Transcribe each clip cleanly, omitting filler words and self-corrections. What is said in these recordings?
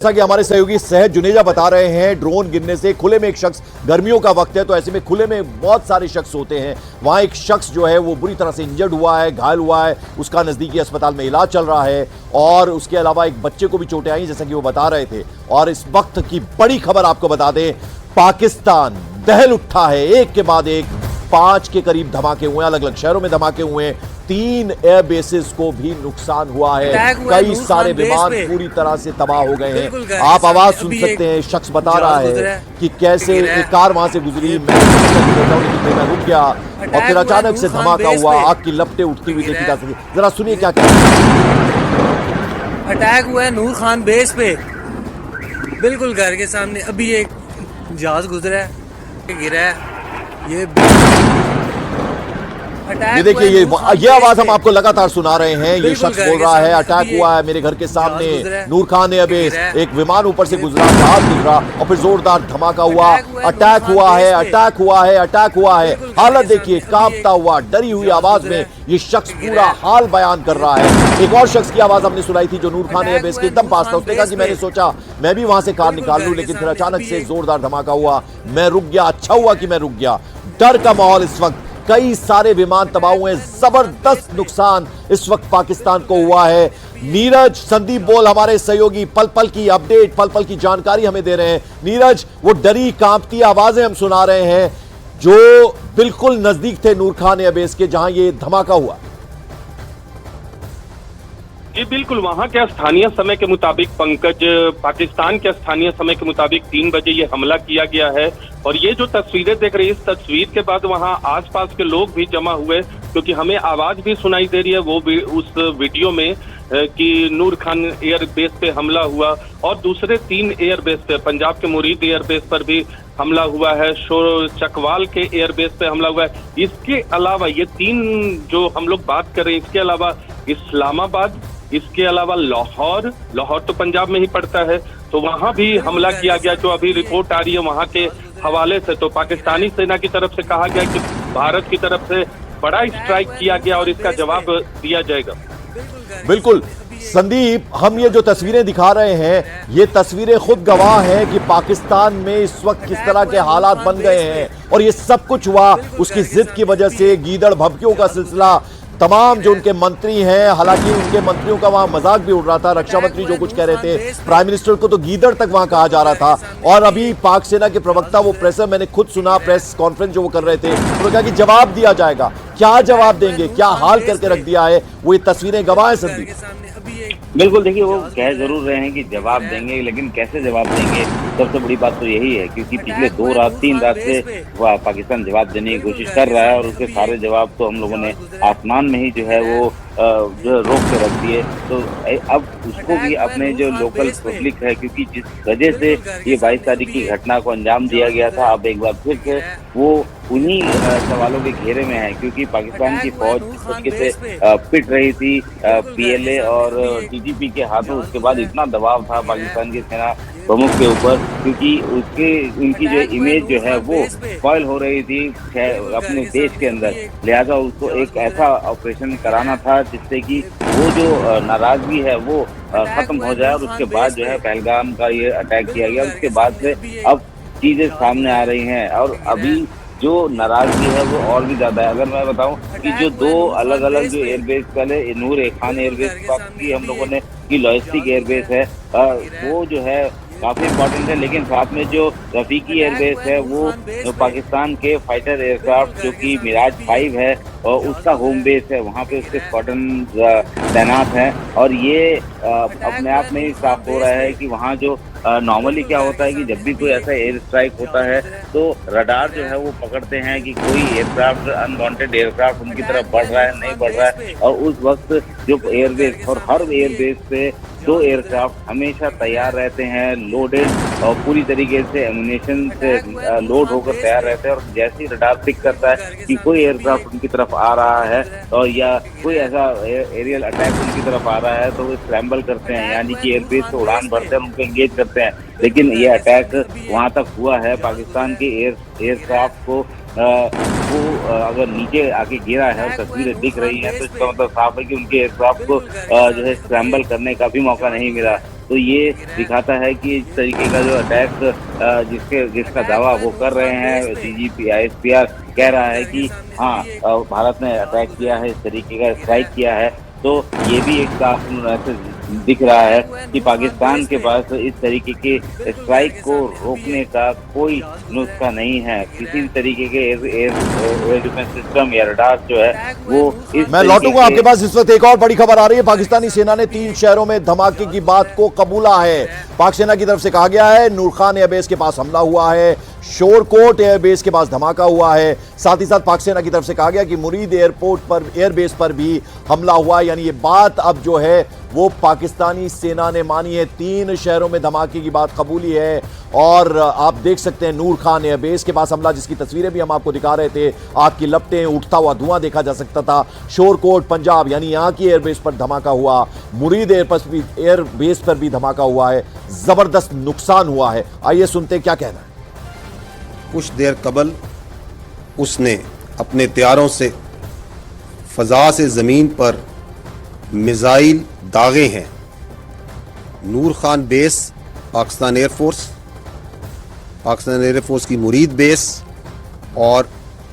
जैसा कि हमारे सहयोगी सहज जुनेजा बता रहे हैं, ड्रोन गिरने से खुले में एक शख्स, गर्मियों का वक्त है तो ऐसे में खुले में बहुत सारे शख्स होते हैं। वहां एक शख्स जो है वो बुरी तरह से इंजर्ड हुआ है, घायल हुआ है, उसका नजदीकी अस्पताल में इलाज चल रहा है और उसके अलावा एक बच्चे को भी चोटें आई जैसा कि वो बता रहे थे। और इस वक्त की बड़ी खबर आपको बता दें, पाकिस्तान दहल उठा है, एक के बाद एक 5 के करीब धमाके हुए, अलग अलग शहरों में धमाके हुए। 3 एयर बेसेस को भी नुकसान हुआ है, कई सारे विमान पूरी तरह से तबाह हो गए हैं। आप आवाज सुन सकते हैं, शख्स बता रहा है कि कैसे एक कार वहां से गुजरी, मैं रुक गया और फिर अचानक से धमाका हुआ, आग की लपटें उठती हुई देखी जा सकी। जरा सुनिए क्या कहते हैं। अटैक हुआ है नूर खान बेस पे, बिल्कुल घर के सामने। अभी एक जहाज गुजरा है, गिरा है। ये देखिए, ये आवाज हम आपको लगातार सुना रहे हैं। ये शख्स बोल रहा है अटैक हुआ है मेरे घर के सामने, नूर खान एयरबेस, एक विमान ऊपर से गुजरा, जहाज गुजरा और फिर जोरदार धमाका हुआ, अटैक हुआ है, अटैक हुआ है, अटैक हुआ है। हालत देखिए, कांपता हुआ डरी हुई आवाज में ये शख्स पूरा हाल बयान कर रहा है। एक और शख्स की आवाज हमने सुनाई थी जो नूर खान एयरबेस के एकदम पास था। उसने कहा कि मैंने सोचा मैं भी वहां से कार निकाल लूं, लेकिन फिर अचानक से जोरदार धमाका हुआ, मैं रुक गया। अच्छा हुआ कि मैं रुक गया। डर का माहौल इस वक्त, कई सारे विमान तबाह हुए, जबरदस्त नुकसान इस वक्त पाकिस्तान को हुआ है। नीरज, संदीप बोल हमारे सहयोगी पल पल की अपडेट, पल पल की जानकारी हमें दे रहे हैं। नीरज, वो डरी कांपती आवाजें हम सुना रहे हैं जो बिल्कुल नजदीक थे नूर खान एयरबेस के, जहां ये धमाका हुआ। जी बिल्कुल, वहां के स्थानीय समय के मुताबिक पंकज, पाकिस्तान के स्थानीय समय के मुताबिक 3 बजे ये हमला किया गया है। और ये जो तस्वीरें देख रही है, इस तस्वीर के बाद वहां आसपास के लोग भी जमा हुए, क्योंकि हमें आवाज भी सुनाई दे रही है वो भी उस वीडियो में कि नूर खान एयरबेस पे हमला हुआ और दूसरे 3 एयरबेस पे, पंजाब के मुरीद एयरबेस पर भी हमला हुआ है, चकवाल के एयरबेस पे हमला हुआ है। इसके अलावा ये 3 जो हम लोग बात कर रहे हैं, इसके अलावा इस्लामाबाद, इसके अलावा लाहौर तो पंजाब में ही पड़ता है, तो वहां भी हमला किया गया, जो अभी रिपोर्ट आ रही है वहां के हवाले से। तो पाकिस्तानी सेना की तरफ से कहा गया कि भारत की तरफ से बड़ा स्ट्राइक किया गया और इसका जवाब दिया जाएगा। बिल्कुल संदीप, हम ये जो तस्वीरें दिखा रहे हैं, ये तस्वीरें खुद गवाह हैं कि पाकिस्तान में इस वक्त किस तरह के हालात बन गए हैं। और ये सब कुछ हुआ उसकी जिद की वजह से, गीदड़ भभकियों का सिलसिला। तमाम जो उनके मंत्री हैं, हालांकि उनके मंत्रियों का वहां मजाक भी उड़ रहा था, रक्षा मंत्री जो कुछ कह रहे थे, प्राइम मिनिस्टर को तो गीदड़ तक वहां कहा जा रहा था। और अभी पाक सेना के प्रवक्ता, वो प्रेस, मैंने खुद सुना प्रेस कॉन्फ्रेंस जो वो कर रहे थे, उन्होंने कहा कि जवाब दिया जाएगा। क्या जवाब देंगे, क्या हाल करके रख दिया है, वो ये तस्वीरें गवाह हैं संदीप। बिल्कुल, देखिए वो कह जरूर रहे हैं कि जवाब देंगे, लेकिन कैसे जवाब देंगे, सबसे बड़ी बात तो यही है, क्योंकि पिछले 3 रात से पाकिस्तान जवाब देने की कोशिश कर रहा है और उसके सारे जवाब तो हम लोगों ने आसमान में ही जो है वो जो रोक के रख दिए। तो अब उसको भी अपने जो लोकल पब्लिक है, क्योंकि जिस वजह से ये 22 तारीख की घटना को अंजाम दिया गया था, अब एक बार फिर से वो उन्हीं सवालों के घेरे में है, क्योंकि पाकिस्तान की फौज जिस तरीके से पिट रही थी PLA और TTP के हाथों, उसके बाद इतना दबाव था पाकिस्तान की सेना प्रमुख के ऊपर, क्योंकि उनकी जो इमेज जो है वो स्पॉइल हो रही थी अपने देश के अंदर। लिहाजा उसको एक ऐसा ऑपरेशन कराना था जिससे कि वो जो नाराजगी है वो खत्म हो जाए। और उसके बाद जो है पहलगाम का ये अटैक किया गया, उसके बाद से अब चीजें सामने आ रही हैं और अभी जो नाराजगी है वो और भी ज्यादा है। अगर मैं बताऊं कि जो 2 अलग अलग जो एयरबेस, पहले नूर खान एयरबेस की बात की हम लोगों ने, कि लॉजिस्टिक एयरबेस है, वो जो है काफी इम्पोर्टेंट है, लेकिन साथ में जो रफीकी एयरबेस है वो पाकिस्तान के फाइटर एयरक्राफ्ट जो कि मिराज 5 है और उसका होम बेस है, वहाँ पे उसके स्क्वाड्रन तैनात हैं। और ये अपने आप में ही साफ हो रहा है कि वहाँ जो नॉर्मली क्या होता है कि जब भी कोई ऐसा एयर स्ट्राइक होता है तो रडार जो है वो पकड़ते हैं कि कोई एयरक्राफ्ट, अनवांटेड एयरक्राफ्ट उनकी तरफ बढ़ रहा है, नहीं बढ़ रहा है। और उस वक्त जो एयरबेस, और हर एयरबेस पे 2 एयरक्राफ्ट हमेशा तैयार रहते हैं, लोडेड और पूरी तरीके से एमुनेशन से लोड होकर तैयार रहते हैं। और जैसे ही रडार पिक करता है कि कोई एयरक्राफ्ट उनकी तरफ आ रहा है और या कोई ऐसा एरियल अटैक उनकी तरफ आ रहा है, तो वो स्क्रैम्बल करते हैं, यानी कि एयरबेस से उड़ान भरते हैं, उनको एंगेज करते हैं। लेकिन ये अटैक वहां तक हुआ है, पाकिस्तान के एयरक्राफ्ट को वो अगर नीचे आके गिरा है और तस्वीरें दिख रही हैं, तो इसका मतलब साफ है कि उनके एयरक्राफ्ट को जो है स्क्रैम्बल करने का भी मौका नहीं मिला। तो ये दिखाता है कि इस तरीके का जो अटैक जिसका दावा वो कर रहे हैं, डीजीपी ISPR कह रहा है कि हाँ भारत ने अटैक किया है, इस तरीके का स्ट्राइक किया है, तो ये भी एक साफ मैसेज दिख रहा है कि पाकिस्तान के पास इस तरीके के स्ट्राइक को रोकने का कोई नुस्खा नहीं है। किसी भी तरीके के एयर डिफेंस सिस्टम या रडार जो है वो मैं लौटूंगा आपके पास। इस वक्त एक और बड़ी खबर आ रही है, पाकिस्तानी सेना ने 3 शहरों में धमाके की बात को कबूला है। पाक सेना की तरफ से कहा गया है नूर खान एयरबेस के पास हमला हुआ है, शोरकोट एयरबेस के पास धमाका हुआ है। साथ ही साथ पाक सेना की तरफ से कहा गया कि मुरीद एयरबेस पर भी हमला हुआ है। यानी ये बात अब जो है वो पाकिस्तानी सेना ने मानी है। 3 शहरों में धमाके की बात कबूली है। और आप देख सकते हैं नूर खान एयरबेस के पास हमला, जिसकी तस्वीरें भी हम आपको दिखा रहे थे, आग की लपटें, उठता हुआ धुआं देखा जा सकता था। शोरकोट पंजाब यानी यहां की एयरबेस पर धमाका हुआ, मुरीद एयरबेस पर भी धमाका हुआ है, जबरदस्त नुकसान हुआ है। आइए सुनते हैं क्या कहना है। कुछ देर कबल उसने अपने तैयारों से फजा से ज़मीन पर मिसाइल दागे हैं। नूर खान बेस पाकिस्तान एयरफोर्स की मुरीद बेस और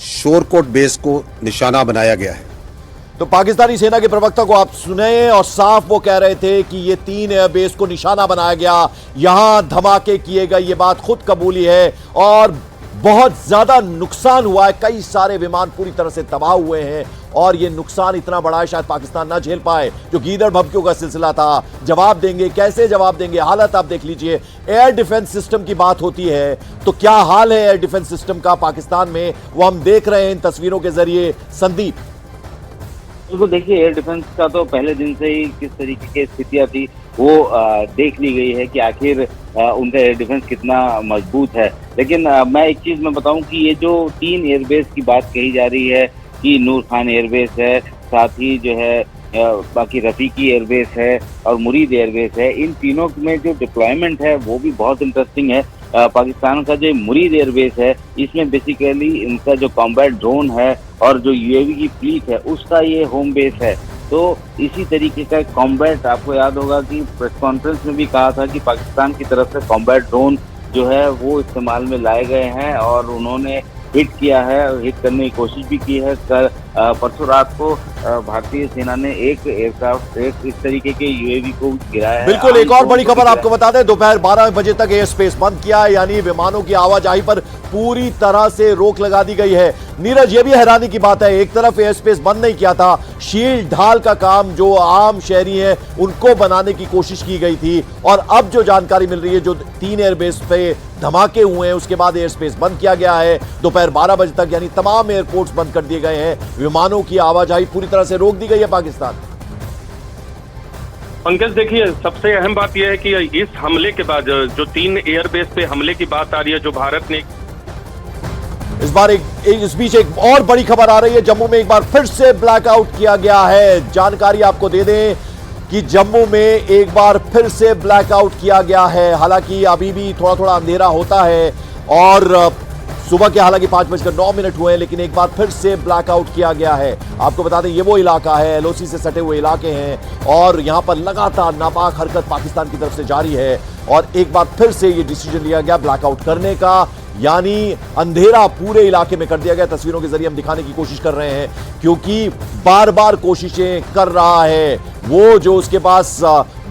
शोरकोट बेस को निशाना बनाया गया है। तो पाकिस्तानी सेना के प्रवक्ता को आप सुने और साफ वो कह रहे थे कि ये 3 एयरबेस को निशाना बनाया गया, यहां धमाके किए गए, ये बात खुद कबूली है और बहुत ज्यादा नुकसान हुआ है। कई सारे विमान पूरी तरह से तबाह हुए हैं और ये नुकसान इतना बड़ा है शायद पाकिस्तान ना झेल पाए। जो गीदड़ भभकियों का सिलसिला था, जवाब देंगे, कैसे जवाब देंगे, हालत आप देख लीजिए। एयर डिफेंस सिस्टम की बात होती है तो क्या हाल है एयर डिफेंस सिस्टम का पाकिस्तान में, वो हम देख रहे हैं इन तस्वीरों के जरिए। संदीप, बिल्कुल, देखिए एयर डिफेंस का तो पहले दिन से ही किस तरीके की स्थितियां थी वो देख ली गई है कि आखिर उनका एयर डिफेंस कितना मजबूत है। लेकिन मैं एक चीज मैं बताऊं कि ये जो 3 एयरबेस की बात कही जा रही है कि नूर खान एयरबेस है, साथ ही जो है बाकी रफीकी एयरबेस है और मुरीद एयरबेस है, इन तीनों में जो डिप्लॉयमेंट है वो भी बहुत इंटरेस्टिंग है। पाकिस्तान का जो मुरीद एयरबेस है इसमें बेसिकली इनका जो कॉम्बैट ड्रोन है और जो UAV की फ्लीट है उसका ये होम बेस है। तो इसी तरीके का कॉम्बैट, आपको याद होगा कि प्रेस कॉन्फ्रेंस में भी कहा था कि पाकिस्तान की तरफ से कॉम्बैट ड्रोन जो है वो इस्तेमाल में लाए गए हैं और उन्होंने हिट किया है, हिट करने की कोशिश भी की है। परसों रात को भारतीय सेना ने एक एयरक्राफ्ट, एक इस तरीके के UAV को गिराया है। बिल्कुल, एक और बड़ी खबर आपको बता दें, दोपहर 12 बजे तक एयर स्पेस बंद किया है, यानी विमानों की आवाजाही पर पूरी तरह से रोक लगा दी गई है। नीरज, ये भी हैरानी की बात है, एक तरफ एयर स्पेस बंद नहीं किया था, शील्ड ढाल का काम जो आम शहरी हैं उनको बनाने की कोशिश की गई थी और अब जो जानकारी मिल रही है, जो 3 एयरबेस पे धमाके हुए हैं उसके बाद एयर स्पेस बंद किया गया है दोपहर 12 बजे तक, यानी तमाम एयरपोर्ट्स बंद कर दिए गए हैं, विमानों की आवाजाही पूरी तरह से रोक दी गई है पाकिस्तान। पंकज, देखिए सबसे अहम बात यह है कि इस हमले के बाद जो 3 एयरबेस पे हमले की बात आ रही है, जो भारत ने इस बार इस बीच एक और बड़ी खबर आ रही है, जम्मू में एक बार फिर से ब्लैकआउट किया गया है। जानकारी आपको दे दें कि जम्मू में एक बार फिर से ब्लैकआउट किया गया है। हालांकि अभी भी थोड़ा थोड़ा अंधेरा होता है और सुबह के हालांकि 5:09 हुए हैं, लेकिन एक बार फिर से ब्लैकआउट किया गया है। आपको बता दें ये वो इलाका है, LOC से सटे हुए इलाके हैं और यहां पर लगातार नापाक हरकत पाकिस्तान की तरफ से जारी है और एक बार फिर से ये डिसीजन लिया गया ब्लैकआउट करने का, यानी अंधेरा पूरे इलाके में कर दिया गया। तस्वीरों के जरिए हम दिखाने की कोशिश कर रहे हैं क्योंकि बार बार कोशिशें कर रहा है वो जो उसके पास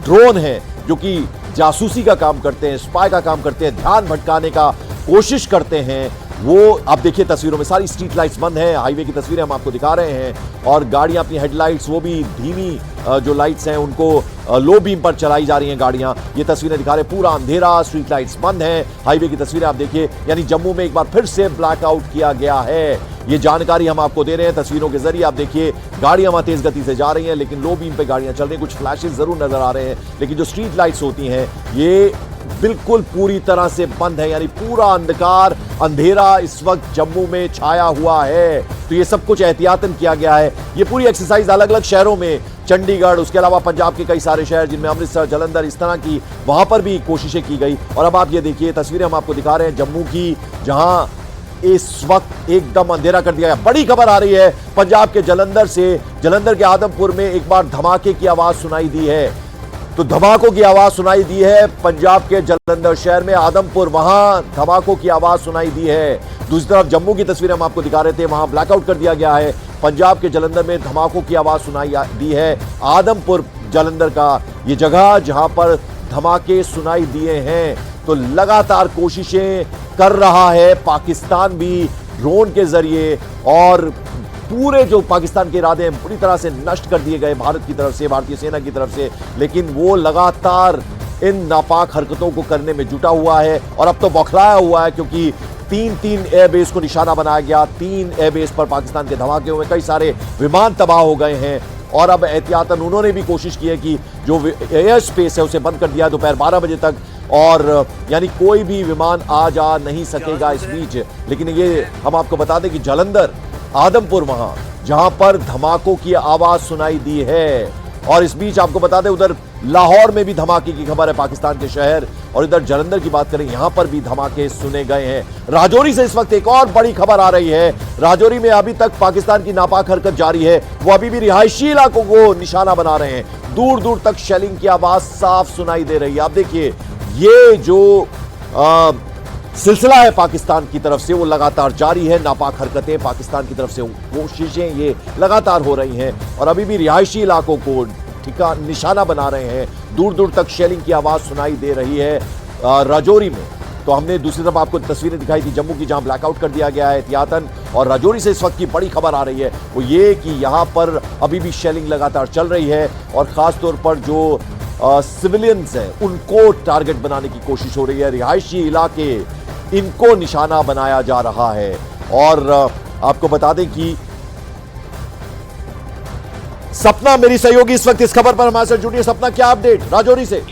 ड्रोन है जो कि जासूसी का काम करते हैं, स्पाई का काम करते हैं, ध्यान भटकाने का कोशिश करते हैं, वो आप देखिए तस्वीरों में सारी स्ट्रीट लाइट्स बंद हैं। हाईवे की तस्वीरें हम आपको दिखा रहे हैं और गाड़ियां अपनी हेडलाइट्स वो भी धीमी जो लाइट्स हैं उनको लो बीम पर चलाई जा रही हैं गाड़ियां। ये तस्वीरें दिखा रहे हैं, पूरा अंधेरा, स्ट्रीट लाइट्स बंद हैं, हाईवे की तस्वीरें आप देखिए। यानी जम्मू में एक बार फिर से ब्लैकआउट किया गया है, ये जानकारी हम आपको दे रहे हैं तस्वीरों के जरिए। आप देखिए गाड़ियां वहां तेज गति से जा रही हैं लेकिन लो बीम पे गाड़ियां चल रही हैं, कुछ फ्लैशेस जरूर नजर आ रहे हैं लेकिन जो स्ट्रीट लाइट्स होती हैं ये बिल्कुल पूरी तरह से बंद है, यानी पूरा अंधकार, अंधेरा इस वक्त जम्मू में छाया हुआ है। तो ये सब कुछ एहतियातन किया गया है। ये पूरी एक्सरसाइज अलग अलग शहरों में, चंडीगढ़, उसके अलावा पंजाब के कई सारे शहर जिनमें अमृतसर, जलंधर, इस तरह की वहां पर भी कोशिशें की गई। और अब आप ये देखिए तस्वीरें हम आपको दिखा रहे हैं जम्मू की, जहां इस वक्त एकदम अंधेरा कर दिया गया। बड़ी खबर आ रही है पंजाब के जलंधर से, जलंधर के आदमपुर में एक बार धमाके की आवाज सुनाई दी है। तो धमाकों की आवाज सुनाई दी है पंजाब के जालंधर शहर में, आदमपुर, वहां धमाकों की आवाज सुनाई दी है। दूसरी तरफ जम्मू की तस्वीरें हम आपको दिखा रहे थे, वहां ब्लैकआउट कर दिया गया है। पंजाब के जालंधर में धमाकों की आवाज सुनाई दी है। आदमपुर जालंधर का ये जगह जहां पर धमाके सुनाई दिए हैं। तो लगातार कोशिशें कर रहा है पाकिस्तान भी ड्रोन के जरिए, और पूरे जो पाकिस्तान के इरादे हैं पूरी तरह से नष्ट कर दिए गए भारत की तरफ से, भारतीय सेना की तरफ से, लेकिन वो लगातार इन नापाक हरकतों को करने में जुटा हुआ है। और अब तो बौखलाया हुआ है क्योंकि तीन एयरबेस को निशाना बनाया गया। 3 एयरबेस पर पाकिस्तान के धमाके हुए, कई सारे विमान तबाह हो गए हैं। और अब एहतियातन उन्होंने भी कोशिश की है कि जो एयर स्पेस है उसे बंद कर दिया दोपहर 12 बजे तक, और यानी कोई भी विमान आ जा नहीं सकेगा इस बीच। लेकिन ये हम आपको बता दें कि जालंधर, आदमपुर, वहां जहां पर धमाकों की आवाज सुनाई दी है। और इस बीच आपको बता दें उधर लाहौर में भी धमाके की खबर है, पाकिस्तान के शहर। और इधर जालंधर की बात करें, यहां पर भी धमाके सुने गए हैं। राजौरी से इस वक्त एक और बड़ी खबर आ रही है। राजौरी में अभी तक पाकिस्तान की नापाक हरकत जारी है, वो अभी भी रिहायशी इलाकों को निशाना बना रहे हैं। दूर दूर तक शेलिंग की आवाज साफ सुनाई दे रही है। आप देखिए, ये जो सिलसिला है पाकिस्तान की तरफ से वो लगातार जारी है। नापाक हरकतें पाकिस्तान की तरफ से, कोशिशें ये लगातार हो रही हैं, और अभी भी रिहायशी इलाकों को निशाना बना रहे हैं। दूर दूर तक शेलिंग की आवाज सुनाई दे रही है राजौरी में। तो हमने दूसरी तरफ आपको तस्वीरें दिखाई थी जम्मू की, जहां ब्लैकआउट कर दिया गया है एहतियातन। और राजौरी से इस वक्त की बड़ी खबर आ रही है वो ये कि यहां पर अभी भी शेलिंग लगातार चल रही है, और खासतौर पर जो सिविलियंस हैं उनको टारगेट बनाने की कोशिश हो रही है। रिहायशी इलाके, इनको निशाना बनाया जा रहा है। और आपको बता दें कि सपना मेरी सहयोगी इस वक्त इस खबर पर हमारे साथ जुड़ी है। सपना, क्या अपडेट राजौरी से?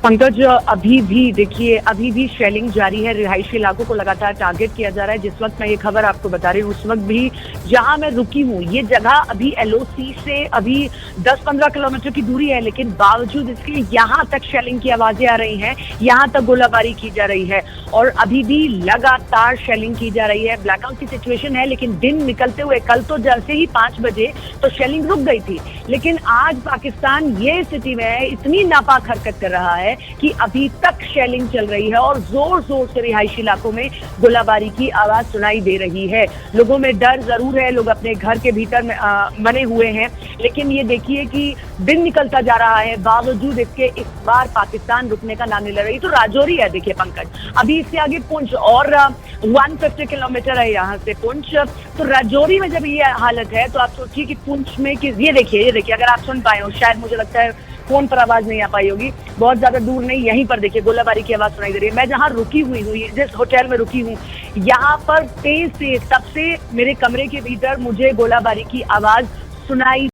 पंकज, अभी भी देखिए, अभी भी शेलिंग जारी है। रिहायशी इलाकों को लगातार टारगेट किया जा रहा है। जिस वक्त मैं ये खबर आपको बता रही हूँ उस वक्त भी जहां मैं रुकी हूँ, ये जगह अभी LOC से अभी 10-15 किलोमीटर की दूरी है, लेकिन बावजूद इसके यहाँ तक शेलिंग की आवाजें आ रही हैं, यहाँ तक गोलाबारी की जा रही है, और अभी भी लगातार शेलिंग की जा रही है। ब्लैकआउट की सिचुएशन है, लेकिन दिन निकलते हुए कल तो जैसे ही 5 बजे तो शेलिंग रुक गई थी, लेकिन आज पाकिस्तान ये स्थिति में है, इतनी नापाक हरकत कर रहा है कि अभी तक शेलिंग चल रही है, और जोर जोर से रिहायशी इलाकों में गोलाबारी की आवाज सुनाई दे रही है। लोगों में डर जरूर है, लोग अपने घर के भीतर बने हुए हैं, लेकिन ये देखिए कि दिन निकलता जा रहा है, बावजूद इसके इस बार पाकिस्तान रुकने का नाम नहीं ले रही। तो राजौरी है, देखिए पंकज, अभी इससे आगे पुंछ, और 150 किलोमीटर है यहाँ से पुंछ। तो राजौरी में जब ये हालत है तो आप सोचिए कि पुंछ में ये देखिए अगर आप सुन पाए हो, शायद मुझे लगता है फोन पर आवाज नहीं आ पाई होगी, बहुत ज्यादा दूर नहीं, यहीं पर देखिए गोलाबारी की आवाज सुनाई दे रही है। मैं जहां रुकी हुई हूँ, जिस होटल में रुकी हूँ, यहाँ पर तेज से तब से मेरे कमरे के भीतर मुझे गोलाबारी की आवाज सुनाई